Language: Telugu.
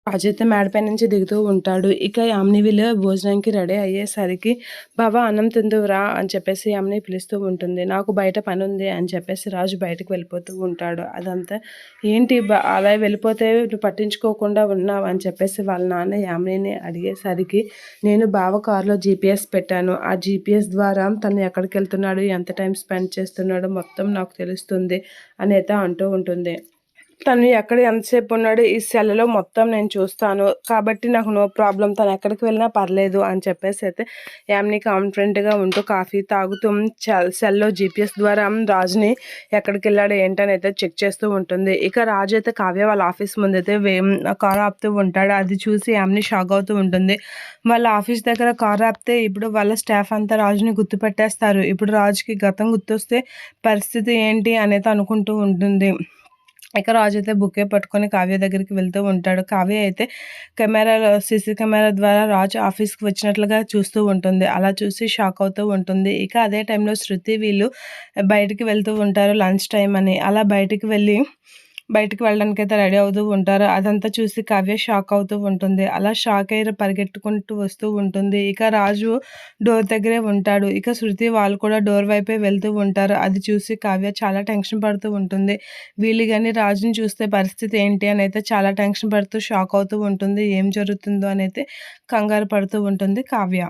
రాజైతే మేడపై నుంచి దిగుతూ ఉంటాడు. ఇక యామిని వీళ్ళు భోజనానికి రెడీ అయ్యేసరికి బావ అన్నం తిందువురా అని చెప్పేసి యామిని పిలుస్తూ ఉంటుంది. నాకు బయట పని ఉంది అని చెప్పేసి రాజు బయటకు వెళ్ళిపోతూ ఉంటాడు. అదంతా ఏంటి అలా వెళ్ళిపోతే నువ్వు పట్టించుకోకుండా ఉన్నావు అని చెప్పేసి వాళ్ళ నాన్న యామినిని అడిగేసరికి నేను బావ కారులో జీపీఎస్ పెట్టాను. ఆ జీపీఎస్ ద్వారా తను ఎక్కడికి వెళ్తున్నాడు, ఎంత టైం స్పెండ్ చేస్తున్నాడో మొత్తం నాకు తెలుస్తుంది అని అయితే అంటూ ఉంటుంది. తను ఎక్కడ ఎంతసేపు ఉన్నాడో ఈ సెల్లో మొత్తం నేను చూస్తాను. కాబట్టి నాకు నో ప్రాబ్లమ్. తను ఎక్కడికి వెళ్ళినా పర్లేదు అని చెప్పేసి అయితే యామిని కాన్ఫిడెంట్‌గా ఉంటూ కాఫీ తాగుతూ సెల్‌లో జీపీఎస్ ద్వారా రాజుని ఎక్కడికి వెళ్ళాడు ఏంటని అయితే చెక్ చేస్తూ ఉంటుంది. ఇక రాజు అయితే కావ్య వాళ్ళ ఆఫీస్ ముందైతే కారు ఆపుతూ ఉంటాడు. అది చూసి యామిని షాక్ అవుతూ ఉంటుంది. వాళ్ళ ఆఫీస్ దగ్గర కారు ఆపితే ఇప్పుడు వాళ్ళ స్టాఫ్ అంతా రాజుని గుర్తుపట్టేస్తారు. ఇప్పుడు రాజుకి గతం గుర్తొస్తే పరిస్థితి ఏంటి అనేది అనుకుంటూ ఉంటుంది. ఇక రాజు అయితే బుకే పట్టుకొని కావ్య దగ్గరికి వెళ్తూ ఉంటాడు. కావ్య అయితే సీసీ కెమెరా ద్వారా రాజు ఆఫీస్కి వచ్చినట్లుగా చూస్తూ ఉంటుంది. అలా చూసి షాక్ అవుతూ ఉంటుంది. ఇక అదే టైంలో శృతి వీళ్ళు బయటికి వెళ్తూ ఉంటారు లంచ్ టైం అని. అలా బయటికి వెళ్ళడానికైతే రెడీ అవుతూ ఉంటారు. అదంతా చూసి కావ్య షాక్ అవుతూ ఉంటుంది. అలా షాక్ అయ్యి పరిగెట్టుకుంటూ వస్తూ ఉంటుంది. ఇక రాజు డోర్ దగ్గరే ఉంటాడు. ఇక శృతి వాళ్ళు కూడా డోర్ వైపే వెళ్తూ ఉంటారు. అది చూసి కావ్య చాలా టెన్షన్ పడుతూ ఉంటుంది. వీళ్ళు కానీ రాజుని చూస్తే పరిస్థితి ఏంటి అని అయితే చాలా టెన్షన్ పడుతూ షాక్ అవుతూ ఉంటుంది. ఏం జరుగుతుందో అని అయితే కంగారు పడుతూ ఉంటుంది కావ్య.